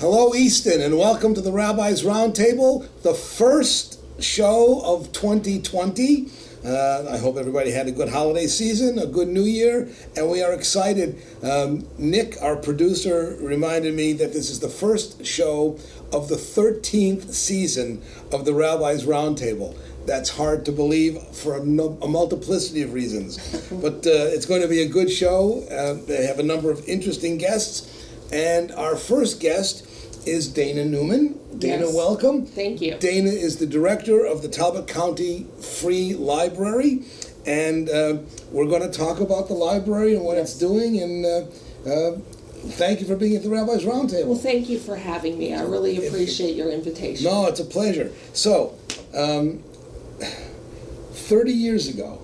Hello, Easton, and welcome to the Rabbi's Roundtable, the first show of 2020. I hope everybody had a good holiday season, a good new year, and we are excited. Nick, our producer, reminded me that this is the first show of the 13th season of the Rabbi's Roundtable. That's hard to believe for a multiplicity of reasons, but it's going to be a good show. They have a number of interesting guests, and our first guest is Dana Newman. Dana, yes. Welcome. Thank you. Dana is the director of the Talbot County Free Library, and we're going to talk about the library and what it's doing, and thank you for being at the Rabbi's Roundtable. Well, thank you for having me. I really appreciate your invitation. No, it's a pleasure. So, 30 years ago,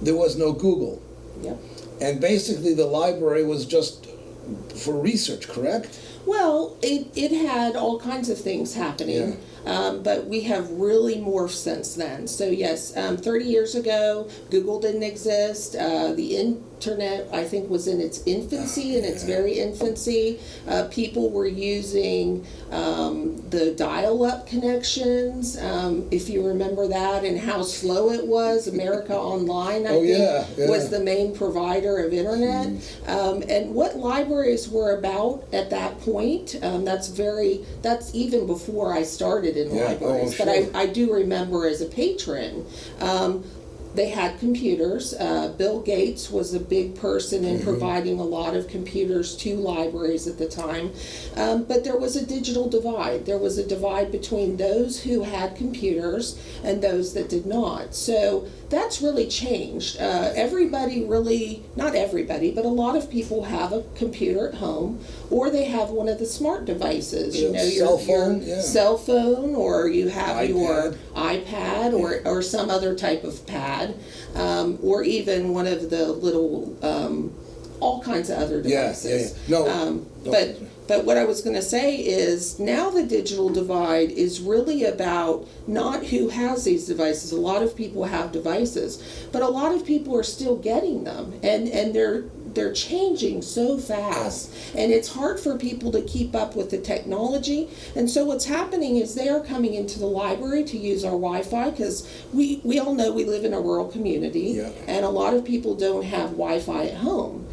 there was no Google. Yep. And basically the library was just for research, correct? Well, it had all kinds of things happening, but we have really morphed since then. So yes, 30 years ago, Google didn't exist. The internet, I think, was in its infancy, in its very infancy. People were using the dial-up connections, if you remember that, and how slow it was. America Online, I think, was the main provider of internet. And what libraries were about at that point, that's even before I started in libraries. Sure. But I do remember as a patron, they had computers. Bill Gates was a big person in providing a lot of computers to libraries at the time. But there was a digital divide. There was a divide between those who had computers and those that did not. So that's really changed. Everybody really, not everybody, but a lot of people have a computer at home, or they have one of the smart devices. You know, your cell phone, or you have your iPad, or some other type of pad, or even one of the little, all kinds of other devices. But what I was going to say is now the digital divide is really about not who has these devices. A lot of people have devices, but a lot of people are still getting them, and they're changing so fast, and it's hard for people to keep up with the technology. And so what's happening is they are coming into the library to use our Wi-Fi, because we all know we live in a rural community, and a lot of people don't have Wi-Fi at home,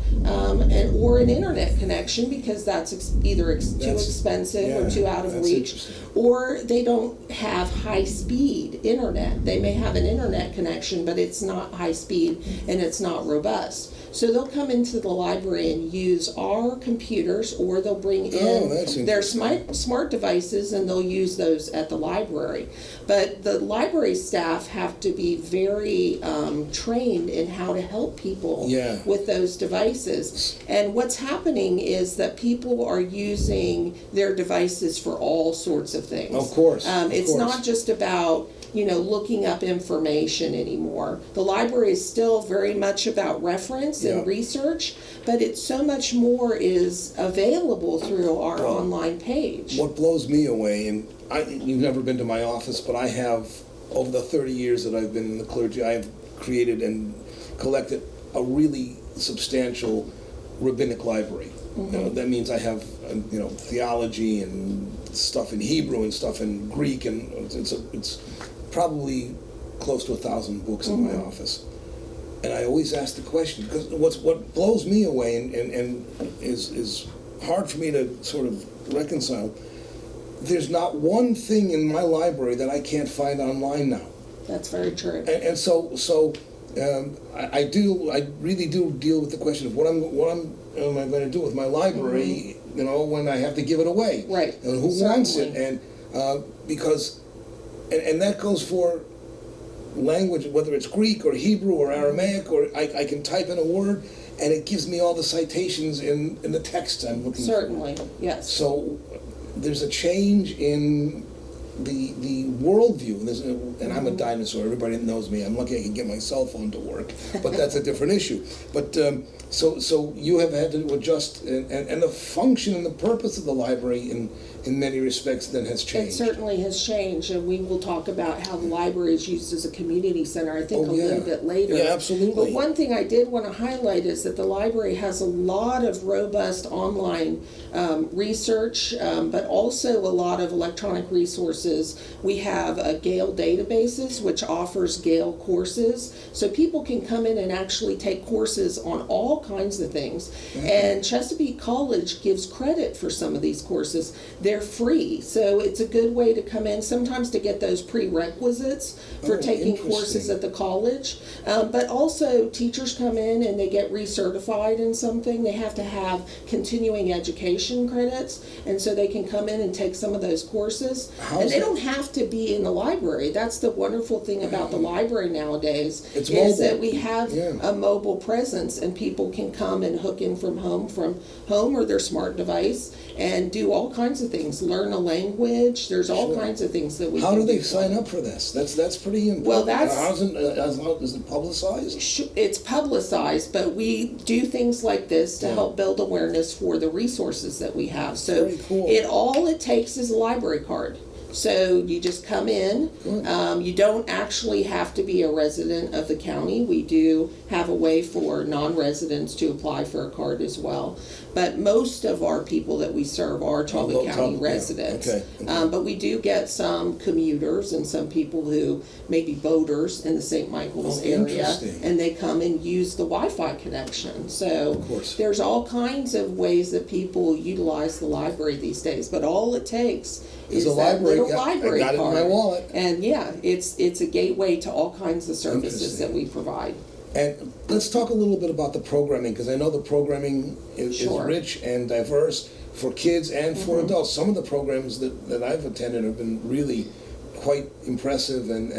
or an internet connection, because that's either too expensive or too out of reach, or they don't have high-speed internet. They may have an internet connection, but it's not high-speed and it's not robust. So they'll come into the library and use our computers, or they'll bring in their smart devices, and they'll use those at the library. But the library staff have to be very trained in how to help people with those devices. And what's happening is that people are using their devices for all sorts of things. Of course. It's not just about looking up information anymore. The library is still very much about reference and research, but it's so much more is available through our online page. What blows me away, and you've never been to my office, but I have, over the 30 years that I've been in the clergy, I have created and collected a really substantial rabbinic library. That means I have theology and stuff in Hebrew and stuff in Greek, and it's probably close to 1,000 books in my office. And I always ask the question, because what blows me away and is hard for me to sort of reconcile, there's not one thing in my library that I can't find online now. That's very true. And so I really do deal with the question of what am I going to do with my library, when I have to give it away. Right. And who wants it? And because and that goes for language, whether it's Greek or Hebrew or Aramaic, or I can type in a word and it gives me all the citations in the text I'm looking for. Certainly, yes. So there's a change in the worldview, and I'm a dinosaur. Everybody knows me. I'm lucky I can get my cell phone to work, but that's a different issue. But so you have had to adjust, and the function and the purpose of the library in many respects then has It changed. certainly has changed, and we will talk about how the library is used as a community center, I think, Oh, a yeah. little bit later. Yeah, absolutely. But one thing I did want to highlight is that the library has a lot of robust online research, but also a lot of electronic resources. We have Gale databases, which offers Gale courses, so people can come in and actually take courses on all kinds of things. And Chesapeake College gives credit for some of these courses. They're free, so it's a good way to come in, sometimes to get those prerequisites for taking courses at the college. But also, teachers come in and they get recertified in something. They have to have continuing education credits, and so they can come in and take some of those courses. And they don't have to be in the library. That's the wonderful thing about the library nowadays, It's is mobile. that we have Yeah. a mobile presence, and people can come and hook in from home or their smart device, and do all kinds of things, learn a language. There's all kinds of things that we How can do they do. sign up for this? That's pretty important. Well, that's- Is it publicized? It's publicized, but we do things like this to help build awareness for the resources that we have. So Very cool. all it takes is a library card. So you just come in. You don't actually have to be a resident of the county. We do have a way for non-residents to apply for a card as well. But most of our people that we serve are Talbot County residents. Okay. But we do get some commuters and some people who may be boaters in the St. Michael's area. Interesting. And they come and use the Wi-Fi connection. So Of course. there's all kinds of ways that people utilize the library these days. But all it takes is a that library. little library I got card. it in my wallet. And yeah, it's a gateway to all kinds of services Interesting. that we provide. And let's talk a little bit about the programming, because I know the programming is Sure. rich and diverse for kids and for adults. Some of the programs that I've attended have been really quite impressive and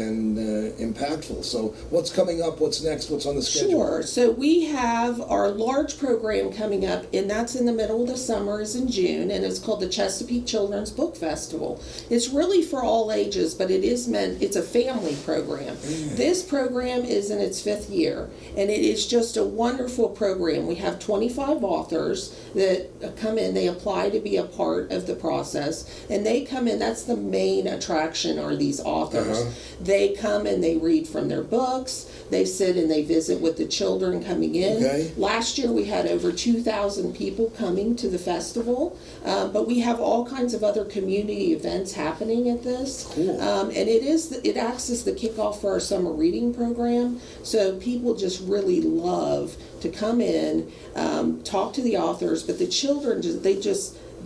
impactful. So what's coming up? What's next? What's on the schedule? Sure. So we have our large program coming up, and that's in the middle of the summer, is in June, and it's called the Chesapeake Children's Book Festival. It's really for all ages, but it's a family program. This program is in its 5th year, and it is just a wonderful program. We have 25 authors that come in. They apply to be a part of the process, and they come in. That's the main attraction, are these authors. They come and they read from their books. They sit and they visit with the children coming in. Okay. Last year we had over 2,000 people coming to the festival, but we have all kinds of other community events happening at this. Cool. And it acts as the kickoff for our summer reading program. So people just really love to come in, talk to the authors, but the children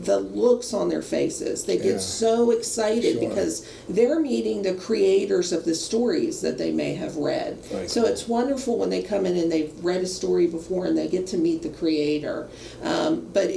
the looks on their faces. They get so excited because they're meeting the creators of the stories that they may have read. Right. So it's wonderful when they come in and they've read a story before and they get to meet the creator. But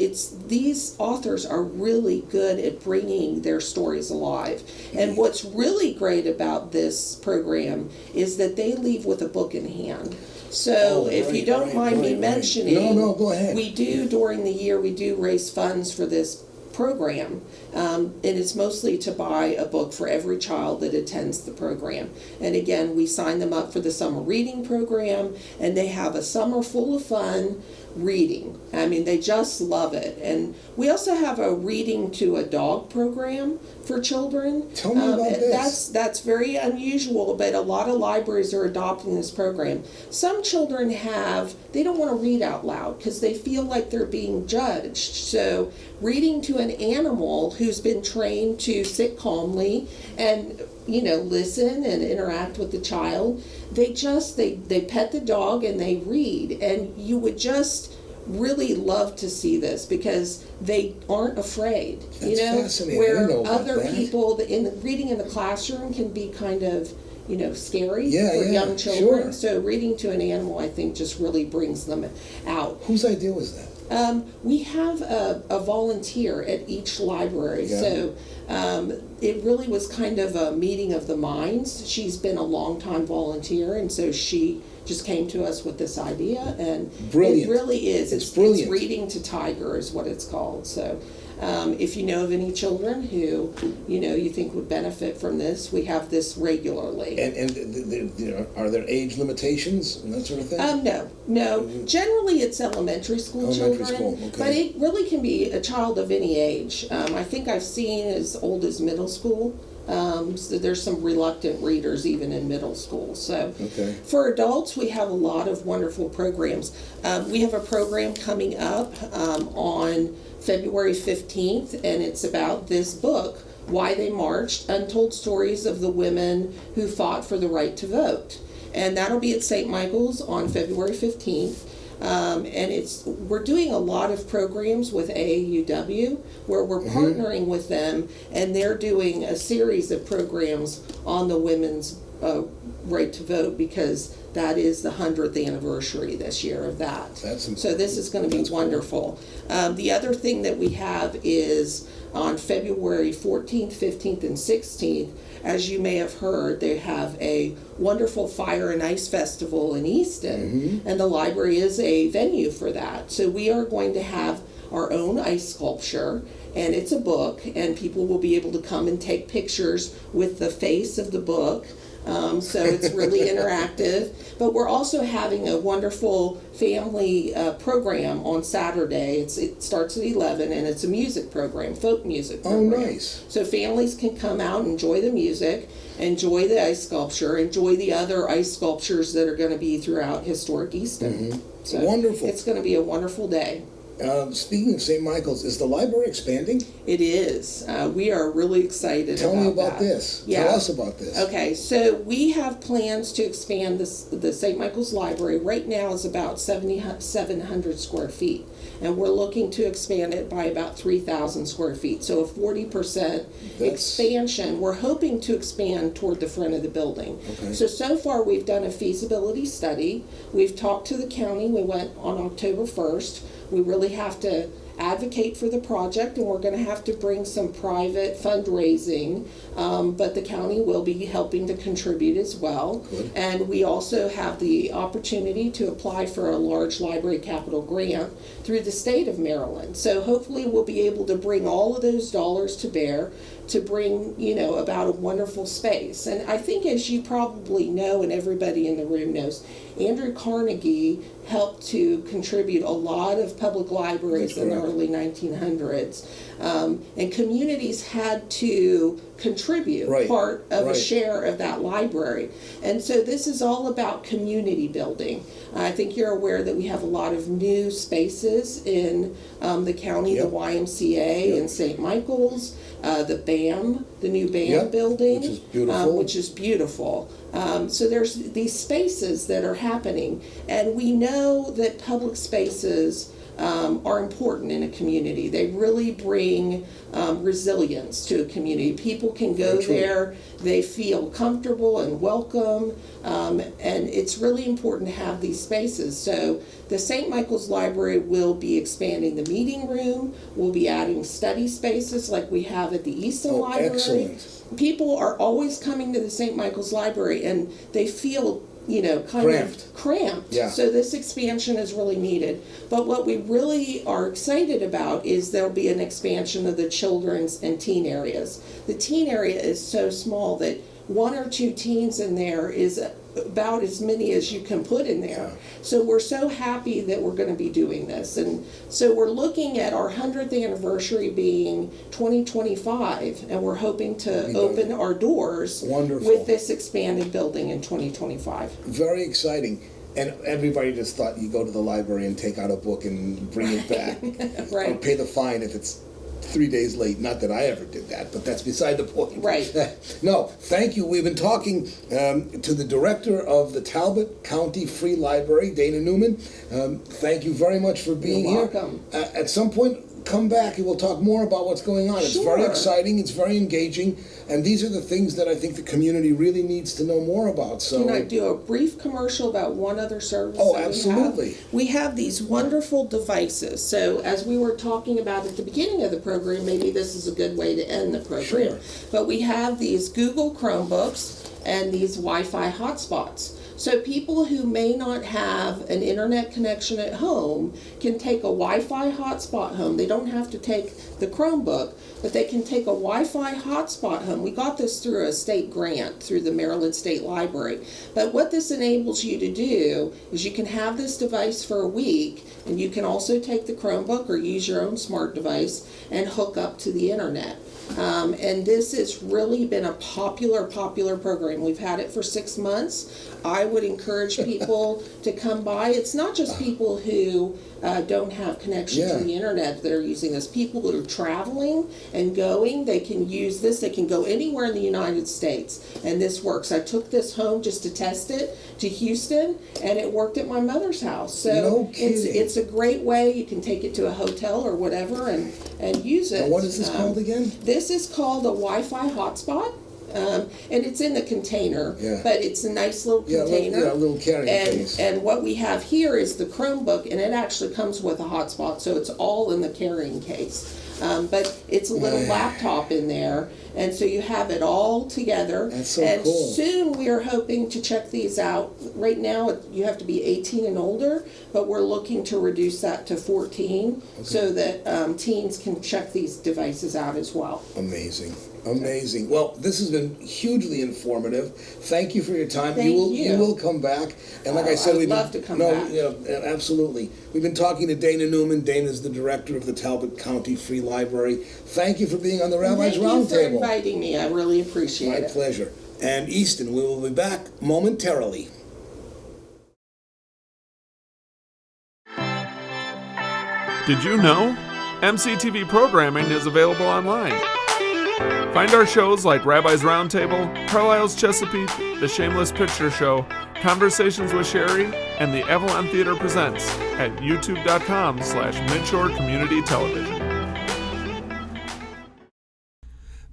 these authors are really good at bringing their stories alive. And what's really great about this program is that they leave with a book in hand. So if you don't mind me mentioning, No, go ahead. we do, during the year, we do raise funds for this program, and it's mostly to buy a book for every child that attends the program. And again, we sign them up for the summer reading program, and they have a summer full of fun reading. I mean, they just love it. And we also have a reading to a dog program for children. Tell me about this. That's very unusual, but a lot of libraries are adopting this program. Some children they don't want to read out loud because they feel like they're being judged. So reading to an animal who's been trained to sit calmly and listen and interact with the child, they pet the dog and they read. And you would just really love to see this because they aren't afraid. That's fascinating. I Where didn't know about other that. people reading in the classroom can be kind of scary Yeah, for yeah, young children. sure. So reading to an animal, I think, just really brings them out. Whose idea was that? We have a volunteer at each library, so it really was kind of a meeting of the minds. She's been a long-time volunteer, and so she just came to us with this idea, and Brilliant. it really is. It's brilliant. It's Reading to Tiger is what it's called. So If you know of any children who, you think would benefit from this, we have this regularly. And are there age limitations and that sort of thing? No. Generally, it's elementary school children, okay. but it really can be a child of any age. I think I've seen as old as middle school. So there's some reluctant readers even in middle school. So okay. For adults, we have a lot of wonderful programs. We have a program coming up on February 15th, and it's about this book, Why They Marched, Untold Stories of the Women Who Fought for the Right to Vote. And that'll be at St. Michael's on February 15th. And we're doing a lot of programs with AAUW where we're partnering with them, and they're doing a series of programs on the women's right to vote, because that is the 100th anniversary this year of that. So this is going to be wonderful. Cool. The other thing that we have is on February 14th, 15th, and 16th, as you may have heard, they have a wonderful Fire and Ice Festival in Easton, and the library is a venue for that. So we are going to have our own ice sculpture, and it's a book, and people will be able to come and take pictures with the face of the book. So it's really interactive. But we're also having a wonderful family program on Saturday. It starts at 11, and it's a music program, folk music program. Oh, nice. So families can come out and enjoy the music, enjoy the ice sculpture, enjoy the other ice sculptures that are going to be throughout historic Easton. So wonderful. It's going to be a wonderful day. Speaking of St. Michael's, is the library expanding? It is. We are really excited Tell about me about that. this. Yeah. Tell us about this. Okay, so we have plans to expand the St. Michael's Library. Right now is about 7,700 square feet, and we're looking to expand it by about 3,000 square feet. So a 40% expansion. We're hoping to expand toward the front of the building. Okay. So far we've done a feasibility study. We've talked to the county. We went on October 1st. We really have to advocate for the project, and we're going to have to bring some private fundraising, but the county will be helping to contribute as well. Good. And we also have the opportunity to apply for a large library capital grant through the state of Maryland. So hopefully we'll be able to bring all of those dollars to bear to bring, about a wonderful space. And I think, as you probably know, and everybody in the room knows, Andrew Carnegie helped to contribute a lot of public libraries in the early 1900s. And communities had to contribute part of a share of that library. And so this is all about community building. I think you're aware that we have a lot of new spaces in the county, the YMCA in St. Michael's, the BAM, the new BAM building, which is beautiful. So there's these spaces that are happening, and we know that public spaces are important in a community. They really bring resilience to a community. People can go there, they feel comfortable and welcome, and it's really important to have these spaces. So the St. Michael's Library will be expanding the meeting room, we'll be adding study spaces like we have at the Easton Library. Excellent. People are always coming to the St. Michael's Library, and they feel kind of cramped. Yeah. So this expansion is really needed. But what we really are excited about is there'll be an expansion of the children's and teen areas. The teen area is so small that 1 or 2 teens in there is about as many as you can put in there. So we're so happy that we're going to be doing this. And so we're looking at our 100th anniversary being 2025, and we're hoping to open our doors with this expanded building in 2025. Very exciting. And everybody just thought you go to the library and take out a book and bring it back. Or pay the fine if it's 3 days late. Not that I ever did that, but that's beside the point. Right. No, thank you. We've been talking to the director of the Talbot County Free Library, Dana Newman. Thank you very much for being You're welcome. here. At some point, come back and we'll talk more about what's going on. It's very exciting. It's very engaging. And these are the things that I think the community really needs to know more about. So, can I do a brief commercial about one other service? Oh, absolutely. We have these wonderful devices. So as we were talking about at the beginning of the program, maybe this is a good way to end the program. Sure. But we have these Google Chromebooks and these Wi-Fi hotspots. So people who may not have an internet connection at home can take a Wi-Fi hotspot home. They don't have to take the Chromebook, but they can take a Wi-Fi hotspot home. We got this through a state grant through the Maryland State Library. But what this enables you to do is you can have this device for a week, and you can also take the Chromebook or use your own smart device and hook up to the internet. And this has really been a popular program. We've had it for 6 months. I would encourage people to come by. It's not just people who don't have connection to the internet that are using this. People who are traveling and going, they can use this. They can go anywhere in the United States, and this works. I took this home just to test it to Houston, and it worked at my mother's house. So no it's a great way. You can take it to a hotel or whatever and use it. And what is this called again? This is called a Wi-Fi hotspot. And it's in the container, but it's a nice little container. A little carrying case. And what we have here is the Chromebook, and it actually comes with a hotspot, so it's all in the carrying case. But it's a little laptop in there, and so you have it all together. That's so and cool. Soon we are hoping to check these out. Right now you have to be 18 and older, but we're looking to reduce that to 14 so that teens can check these devices out as well. Amazing. Well, this has been hugely informative. Thank you for your time. Thank you. You will come back. And like I said, I'd love to come back. Absolutely. We've been talking to Dana Newman. Dana is the director of the Talbot County Free Library. Thank you for being on the Rabbi's Roundtable. Thank you for inviting me. I really appreciate it. My pleasure. And Easton, we will be back momentarily. Did you know? MCTV programming is available online. Find our shows like Rabbi's Roundtable, Carlisle's Chesapeake, The Shameless Picture Show, Conversations with Sherry, and the Avalon Theater Presents at youtube.com/Midshore Community Television.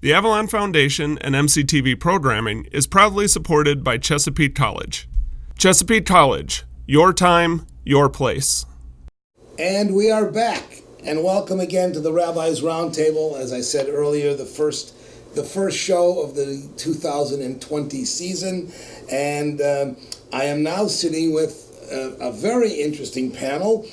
The Avalon Foundation and MCTV programming is proudly supported by Chesapeake College. Chesapeake College, your time, your place. And we are back. And welcome again to the Rabbi's Roundtable. As I said earlier, the first show of the 2020 season. And I am now sitting with a very interesting panel.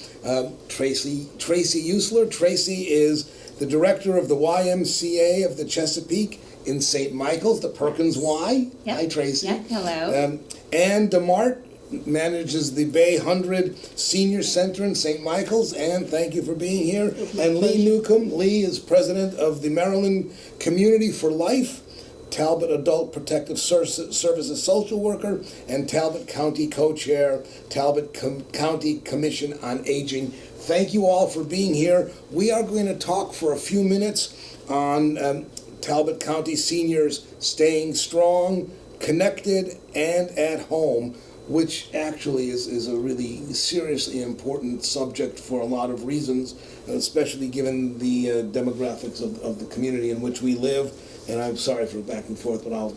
Tracy Eutsler. Tracy is the director of the YMCA of the Chesapeake in St. Michael's, the Perkins Y. Yep. Hi, Tracy. Yep, hello. And DeMart manages the Bay 100 Senior Center in St. Michael's, and thank you for being here. And Lee Newcomb. Lee is president of the Maryland Community for Life, Talbot Adult Protective Services social worker, and Talbot County co-chair, Talbot County Commission on Aging. Thank you all for being here. We are going to talk for a few minutes on Talbot County Seniors staying strong, connected, and at home, which actually is a really seriously important subject for a lot of reasons, especially given the demographics of the community in which we live. And I'm sorry for back and forth, but I'll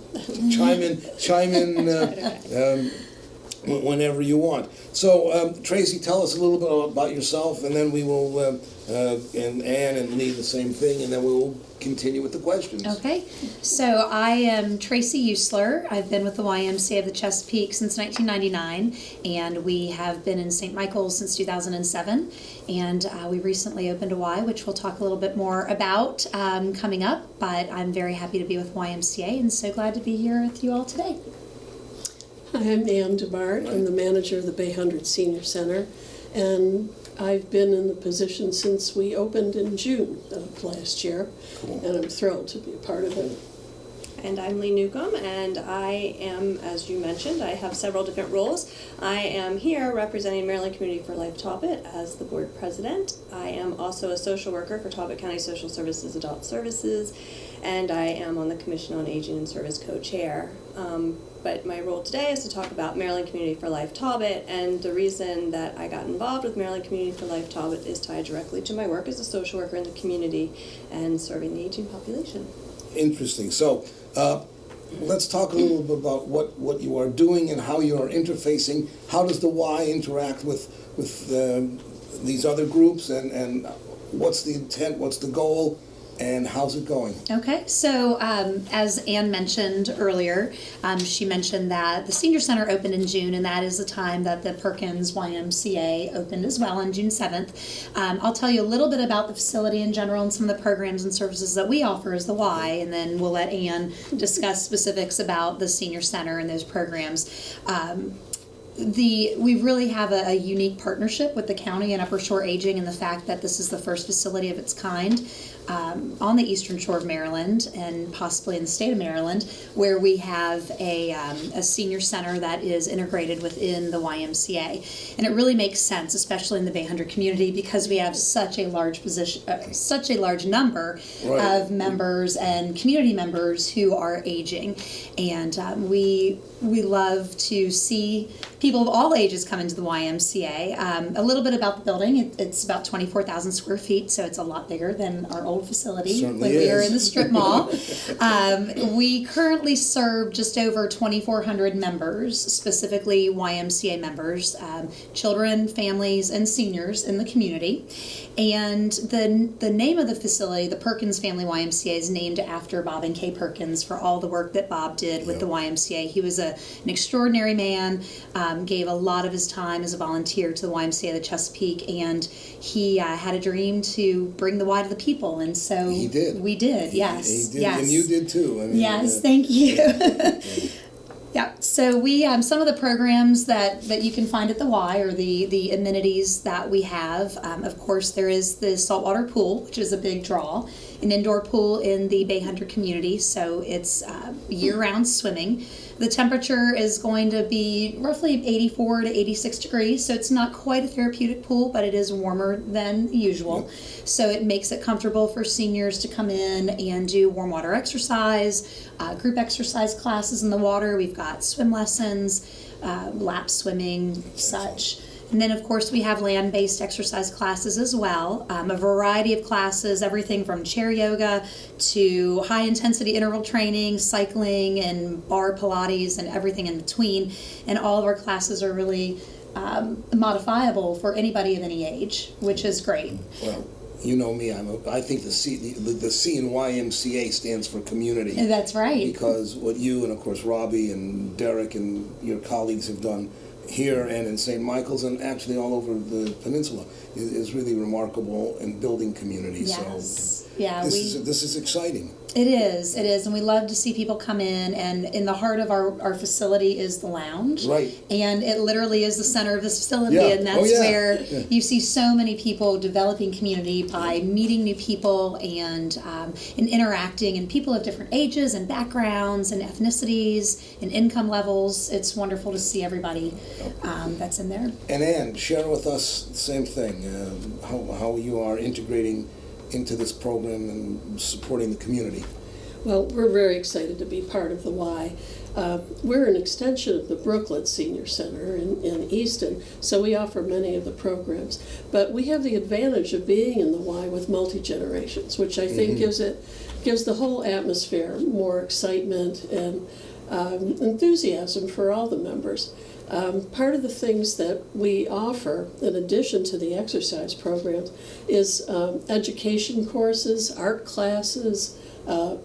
chime in whenever you want. So, Tracy, tell us a little bit about yourself, and then we will, and Ann and Lee the same thing, and then we will continue with the questions. Okay, so I am Tracy Eutsler. I've been with the YMCA of the Chesapeake since 1999, and we have been in St. Michael's since 2007, and we recently opened a Y, which we'll talk a little bit more about coming up, but I'm very happy to be with YMCA, and so glad to be here with you all today. Hi, I'm Ann DeMart. I'm the manager of the Bay 100 Senior Center, and I've been in the position since we opened in June of last year, and I'm thrilled to be a part of it. And I'm Lee Newcomb, and I am, as you mentioned, I have several different roles. I am here representing Maryland Community for Life Talbot as the board president. I am also a social worker for Talbot County Social Services Adult Services, and I am on the Commission on Aging and Service co-chair. But my role today is to talk about Maryland Community for Life Talbot, and the reason that I got involved with Maryland Community for Life Talbot is tied directly to my work as a social worker in the community and serving the aging population. Interesting. So let's talk a little bit about what you are doing and how you are interfacing. How does the Y interact with these other groups, and what's the intent, what's the goal? And how's it going? Okay, so as Anne mentioned earlier, she mentioned that the Senior Center opened in June, and that is the time that the Perkins YMCA opened as well on June 7th. I'll tell you a little bit about the facility in general and some of the programs and services that we offer as the Y, and then we'll let Anne discuss specifics about the Senior Center and those programs. We really have a unique partnership with the county and Upper Shore Aging, and the fact that this is the first facility of its kind on the Eastern Shore of Maryland and possibly in the state of Maryland, where we have a senior center that is integrated within the YMCA. And it really makes sense, especially in the Bay Hunter community, because we have such a large such a large number of members and community members who are aging. And we love to see people of all ages come into the YMCA. A little bit about the building. It's about 24,000 square feet, so it's a lot bigger than our old facility when we were in the strip mall. We currently serve just over 2,400 members, specifically YMCA members, children, families, and seniors in the community. And the name of the facility, the Perkins Family YMCA, is named after Bob and Kay Perkins for all the work that Bob did with the YMCA. He was an extraordinary man, gave a lot of his time as a volunteer to the YMCA of the Chesapeake, and he had a dream to bring the Y to the people, and so he did. We did, yes. He did, yes. And you did too. I mean, yes, thank you. Yeah, so we some of the programs that you can find at the Y, or the amenities that we have. Of course, there is the saltwater pool, which is a big draw, an indoor pool in the Bay Hunter community, so it's year-round swimming. The temperature is going to be roughly 84 to 86 degrees, so it's not quite a therapeutic pool, but it is warmer than usual. Yep. So it makes it comfortable for seniors to come in and do warm water exercise, group exercise classes in the water. We've got swim lessons, lap swimming, such. And then, of course, we have land-based exercise classes as well, a variety of classes, everything from chair yoga to high-intensity interval training, cycling, and bar Pilates, and everything in between. And all of our classes are really modifiable for anybody of any age, which is great. Well, you know me, I think the C in YMCA stands for community. That's right. Because what you and, of course, Rabbi and Derek and your colleagues have done here and in St. Michael's and actually all over the peninsula is really remarkable in building community. Yes. So yeah, this is exciting. It is, and we love to see people come in the heart of our facility is the lounge. Right. And it literally is the center of this facility, yeah. and that's where you see so many people developing community by meeting new people and interacting, and people of different ages and backgrounds and ethnicities and income levels. It's wonderful to see everybody that's in there. And Anne, share with us the same thing, how you are integrating into this program and supporting the community. Well, we're very excited to be part of the Y. We're an extension of the Brooklet Senior Center in Easton, so we offer many of the programs. But we have the advantage of being in the Y with multi-generations, which I think gives the whole atmosphere more excitement and enthusiasm for all the members. Part of the things that we offer, in addition to the exercise programs, is education courses, art classes,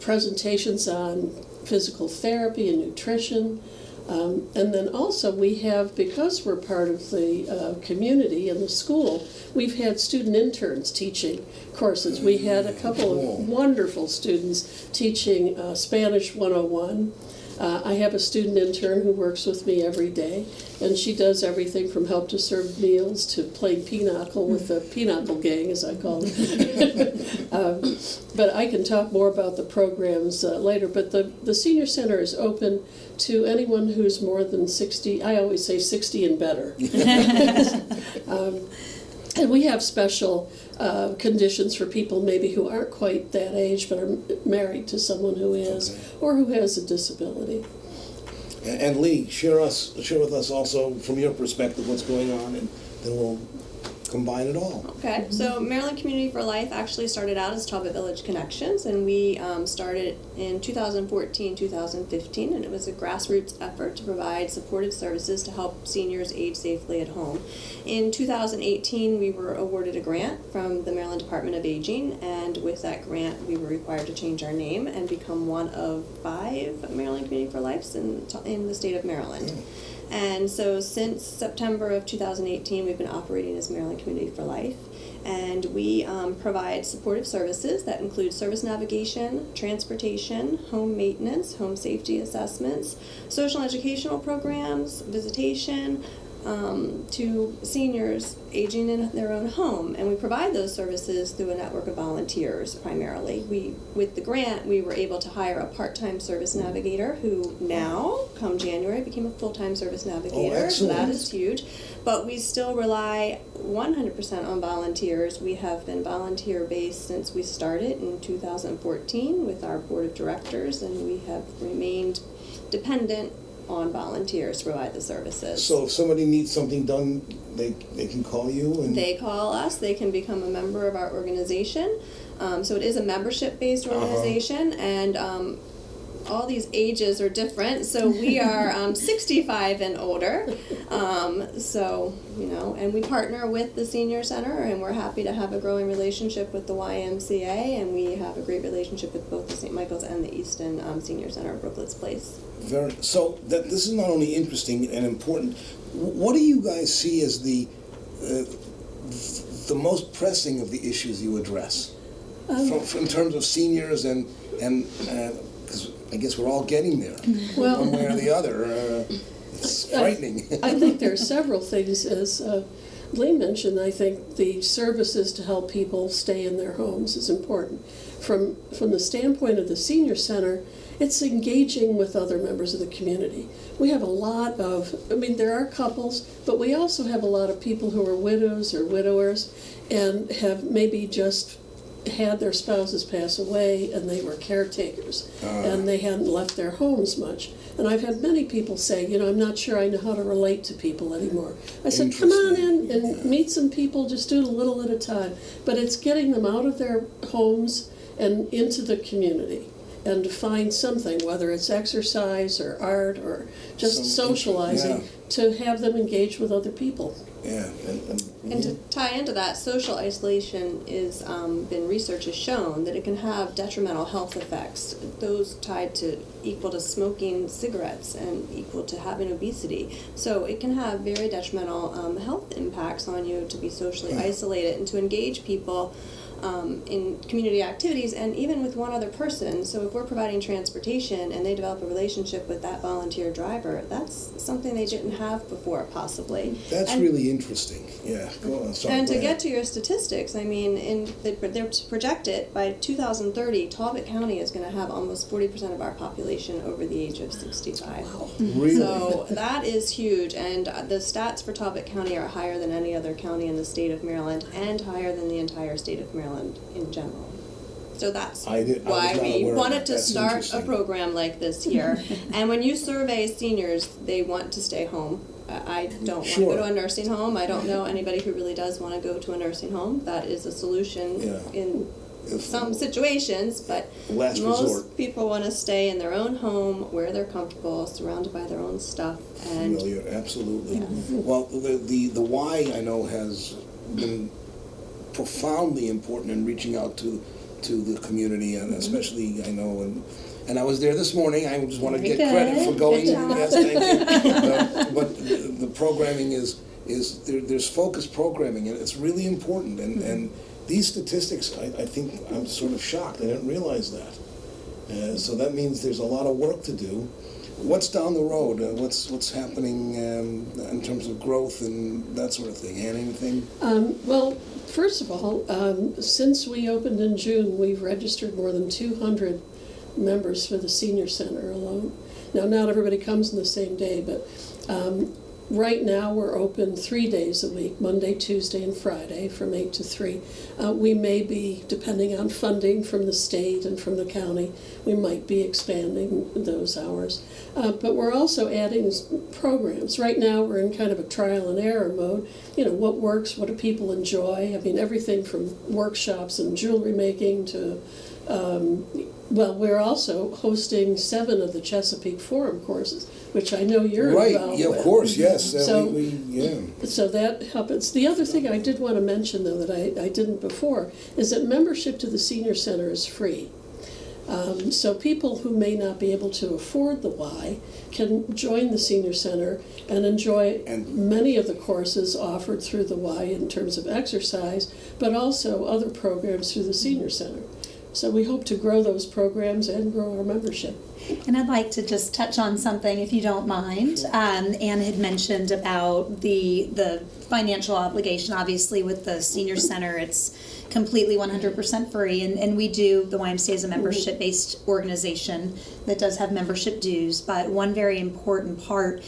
presentations on physical therapy and nutrition. And then also we have, because we're part of the community and the school, we've had student interns teaching courses. We had a couple of wonderful students teaching Spanish 101. I have a student intern who works with me every day, and she does everything from help to serve meals to playing pinochle with the pinochle gang, as I call it. But I can talk more about the programs later. But the Senior Center is open to anyone who's more than 60. I always say 60 and better. And we have special conditions for people maybe who aren't quite that age but are married to someone who is, or who has a disability. And Lee, share with us also from your perspective what's going on, and then we'll combine it all. Okay, so Maryland Community for Life actually started out as Talbot Village Connections, and we started in 2014, 2015, and it was a grassroots effort to provide supportive services to help seniors age safely at home. In 2018, we were awarded a grant from the Maryland Department of Aging, and with that grant, we were required to change our name and become one of 5 Maryland Community for Lives in the state of Maryland. And so since September of 2018, we've been operating as Maryland Community for Life. And we provide supportive services that include service navigation, transportation, home maintenance, home safety assessments, social and educational programs, visitation, to seniors aging in their own home, and we provide those services through a network of volunteers primarily. With the grant, we were able to hire a part-time service navigator who now, come January, became a full-time service navigator. Oh, excellent. That is huge. But we still rely 100% on volunteers. We have been volunteer-based since we started in 2014 with our board of directors, and we have remained dependent on volunteers to provide the services. So if somebody needs something done, they can call you? And They call us. They can become a member of our organization. So it is a membership-based organization, and all these ages are different. So we are 65 and older. So, and we partner with the Senior Center, and we're happy to have a growing relationship with the YMCA, and we have a great relationship with both the St. Michael's and the Easton Senior Center, Brooklet's Place. So that this is not only interesting and important. What do you guys see as the most pressing of the issues you address, in terms of seniors and because I guess we're all getting there, one way or the other. It's frightening. I think there are several things, as Lee mentioned. I think the services to help people stay in their homes is important. From the standpoint of the Senior Center, it's engaging with other members of the community. We have a lot of, there are couples, but we also have a lot of people who are widows or widowers and have maybe just had their spouses pass away and they were caretakers and they hadn't left their homes much. And I've had many people say, I'm not sure I know how to relate to people anymore. I said, come on in and meet some people, just do it a little at a time. But it's getting them out of their homes and into the community, and to find something, whether it's exercise or art or just socializing, to have them engage with other people. Yeah. And to tie into that, social isolation is been research has shown that it can have detrimental health effects, those tied to equal to smoking cigarettes and equal to having obesity. So it can have very detrimental health impacts on you to be socially isolated and to engage people in community activities, and even with one other person. So if we're providing transportation and they develop a relationship with that volunteer driver, that's something they didn't have before, possibly. That's really interesting. Yeah, go on. Sorry, and go to ahead. get to your statistics, they're projected by 2030, Talbot County is going to have almost 40% of our population over the age of 65. Wow. Really? So that is huge, and the stats for Talbot County are higher than any other county in the state of Maryland, and higher than the entire state of Maryland in general. So that's why we wanted to start a program like this here. And when you survey seniors, they want to stay home. I don't want to go to a nursing home. I don't know anybody who really does want to go to a nursing home. That is a solution in some situations, but most people want to stay in their own home where they're comfortable, surrounded by their own stuff. And familiar, absolutely. Well, the why I know has been profoundly important in reaching out to the community, and especially I know, and I was there this morning. I just want to get credit for going. Yes, thank you. But the programming is there's focused programming, and it's really important. And these statistics, I think I'm sort of shocked. I didn't realize that. So that means there's a lot of work to do. What's down the road? What's happening in terms of growth and that sort of thing? And anything? Well, first of all, since we opened in June, we've registered more than 200 members for the Senior Center alone. Now, not everybody comes in the same day, but Right now, we're open 3 days a week, Monday, Tuesday, and Friday, from 8 to 3. We may be, depending on funding from the state and from the county, we might be expanding those hours. But we're also adding programs. Right now, we're in kind of a trial and error mode. You know, what works, what do people enjoy? I mean, everything from workshops and jewelry making to, well, we're also hosting 7 of the Chesapeake Forum courses, which I know you're involved Right, yeah, with. of course, yes. So- Yeah. So that happens. The other thing I did want to mention, though, that I didn't before, is that membership to the senior center is free. So people who may not be able to afford the Y can join the senior center and enjoy many of the courses offered through the Y in terms of exercise, but also other programs through the senior center. So we hope to grow those programs and grow our membership. And I'd like to just touch on something, if you don't mind. Anne had mentioned about the financial obligation. Obviously, with the senior center, it's completely 100% free, and we do, the YMCA is a membership-based organization that does have membership dues, but one very important part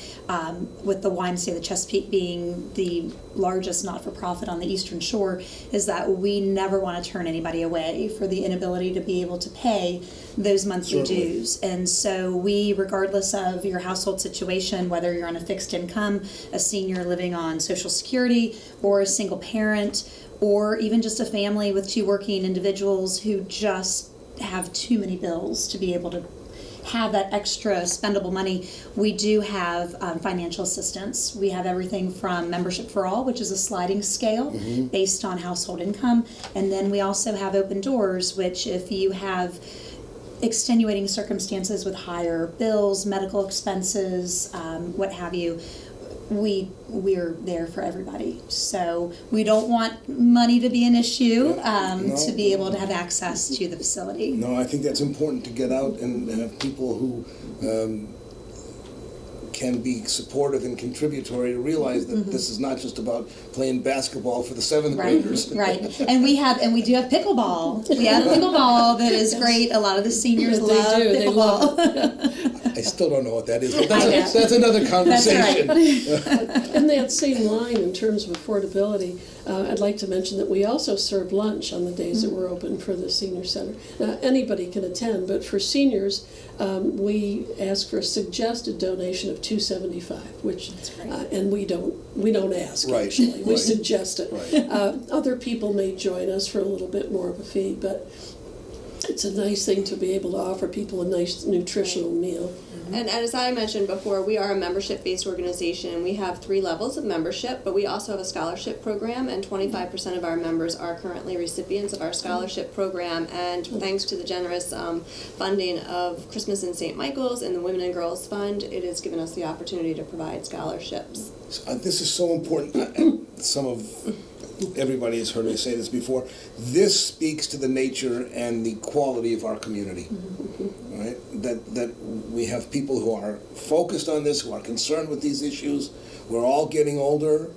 with the YMCA, the Chesapeake being the largest not-for-profit on the Eastern Shore, is that we never want to turn anybody away for the inability to be able to pay those monthly dues. And so we, regardless of your household situation, whether you're on a fixed income, a senior living on Social Security, or a single parent, or even just a family with 2 working individuals who just have too many bills to be able to have that extra spendable money, we do have financial assistance. We have everything from Membership for All, which is a sliding scale based on household income, and then we also have Open Doors, which if you have extenuating circumstances with higher bills, medical expenses, what have you, we're there for everybody. So we don't want money to be an issue, to be able to have access to the facility. No, I think that's important to get out and have people who can be supportive and contributory to realize that this is not just about playing basketball for the 7th graders. Right. And we do have pickleball. We have pickleball that is great. A lot of the seniors They love do. They pickleball. I still don't know what that is, but that's another conversation. That's right. In that same line, in terms of affordability, I'd like to mention that we also serve lunch on the days that we're open for the senior center. Now, anybody can attend, but for seniors, we ask for a suggested donation of $275, which, and we don't ask, Right, actually. We right. suggest it. Right. Other people may join us for a little bit more of a fee, but it's a nice thing to be able to offer people a nice nutritional meal. And as I mentioned before, we are a membership-based organization. We have 3 levels of membership, but we also have a scholarship program, and 25% of our members are currently recipients of our scholarship program. And thanks to the generous funding of Christmas in St. Michael's and the Women and Girls Fund, it has given us the opportunity to provide scholarships. This is so important. Everybody has heard me say this before. This speaks to the nature and the quality of our community, right? That we have people who are focused on this, who are concerned with these issues. We're all getting older,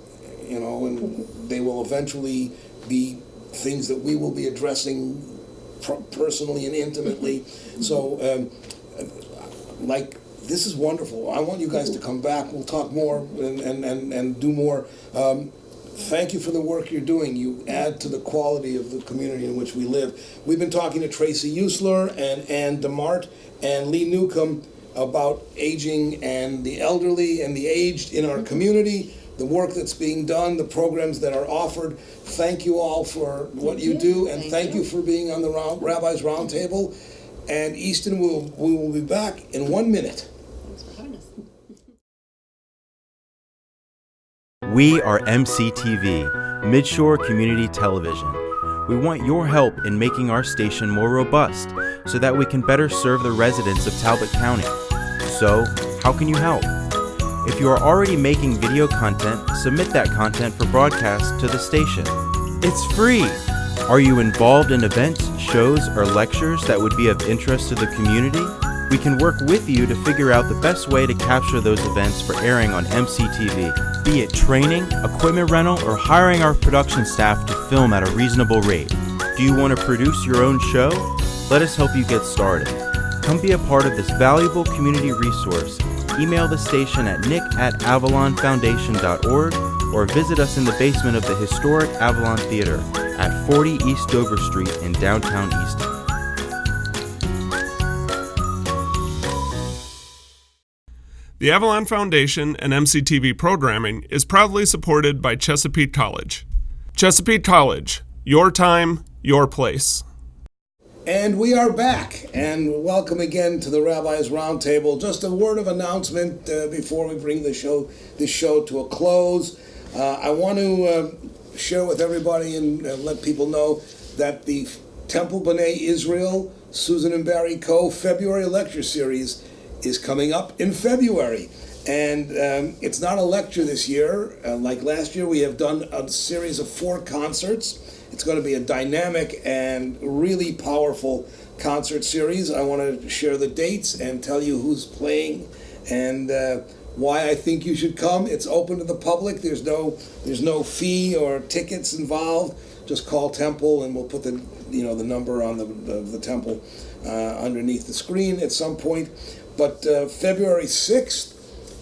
and they will eventually be things that we will be addressing personally and intimately. So, this is wonderful. I want you guys to come back. We'll talk more and do more. Thank you for the work you're doing. You add to the quality of the community in which we live. We've been talking to Tracy Eutsler and DeMart and Lee Newcomb about aging and the elderly and the aged in our community, the work that's being done, the programs that are offered. Thank you all for what you do, and thank you for being on the Rabbi's Roundtable. And Easton, we will be back in 1 minute. Thanks for having us. We are MCTV, Midshore Community Television. We want your help in making our station more robust so that we can better serve the residents of Talbot County. So, how can you help? If you are already making video content, submit that content for broadcast to the station. It's free! Are you involved in events, shows, or lectures that would be of interest to the community? We can work with you to figure out the best way to capture those events for airing on MCTV. Be it training, equipment rental, or hiring our production staff to film at a reasonable rate. Do you want to produce your own show? Let us help you get started. Come be a part of this valuable community resource. Email the station at nick@avalonfoundation.org or visit us in the basement of the historic Avalon Theater at 40 East Dover Street in downtown Easton. The Avalon Foundation and MCTV programming is proudly supported by Chesapeake College. Chesapeake College, your time, your place. And we are back, and welcome again to the Rabbi's Roundtable. Just a word of announcement before we bring this show to a close. I want to share with everybody and let people know that the Temple B'nai Israel, Susan and Barry Co. February lecture series is coming up in February. And it's not a lecture this year. Like last year, we have done a series of 4 concerts. It's going to be a dynamic and really powerful concert series. I want to share the dates and tell you who's playing and why I think you should come. It's open to the public. There's no fee or tickets involved. Just call Temple, and we'll put the number on the Temple underneath the screen at some point. But February 6th,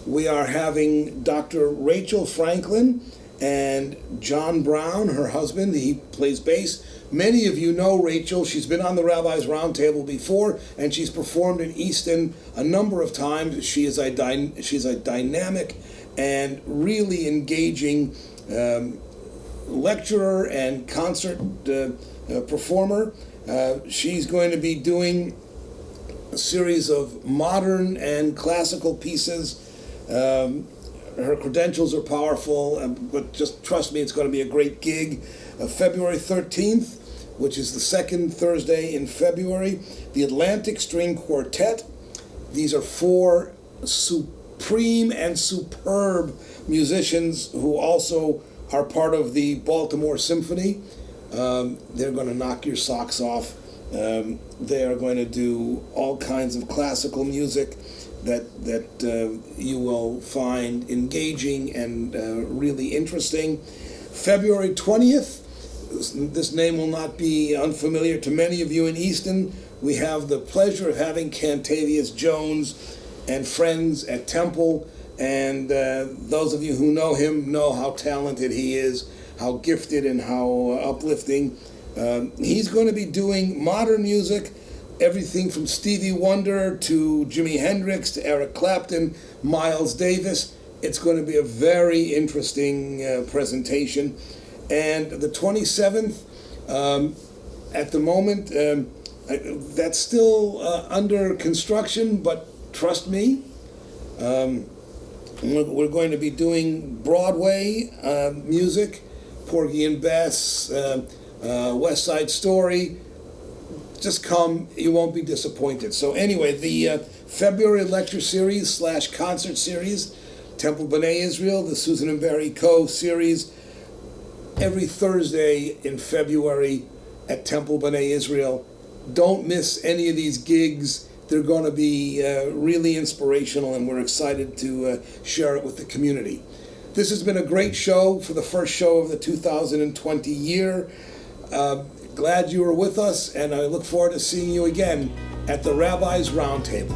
we are having Dr. Rachel Franklin and John Brown, her husband. He plays bass. Many of you know Rachel. She's been on the Rabbi's Roundtable before, and she's performed in Easton a number of times. She's a dynamic and really engaging lecturer and concert performer. She's going to be doing a series of modern and classical pieces. Her credentials are powerful, but just trust me, it's going to be a great gig. February 13th, which is the second Thursday in February, the Atlantic String Quartet. These are 4 supreme and superb musicians who also are part of the Baltimore Symphony. They're going to knock your socks off. They are going to do all kinds of classical music that you will find engaging and really interesting. February 20th, this name will not be unfamiliar to many of you in Easton. We have the pleasure of having Cantavius Jones and friends at Temple, and those of you who know him know how talented he is, how gifted and how uplifting. He's going to be doing modern music, everything from Stevie Wonder to Jimi Hendrix to Eric Clapton, Miles Davis. It's going to be a very interesting presentation. And the 27th, at the moment, that's still under construction, but trust me, we're going to be doing Broadway music, Porgy and Bess, West Side Story. Just come, you won't be disappointed. So anyway, the February lecture series / concert series, Temple B'nai Israel, the Susan and Barry Co. series, every Thursday in February at Temple B'nai Israel. Don't miss any of these gigs. They're going to be really inspirational, and we're excited to share it with the community. This has been a great show for the first show of the 2020 year. Glad you were with us, and I look forward to seeing you again at the Rabbi's Roundtable.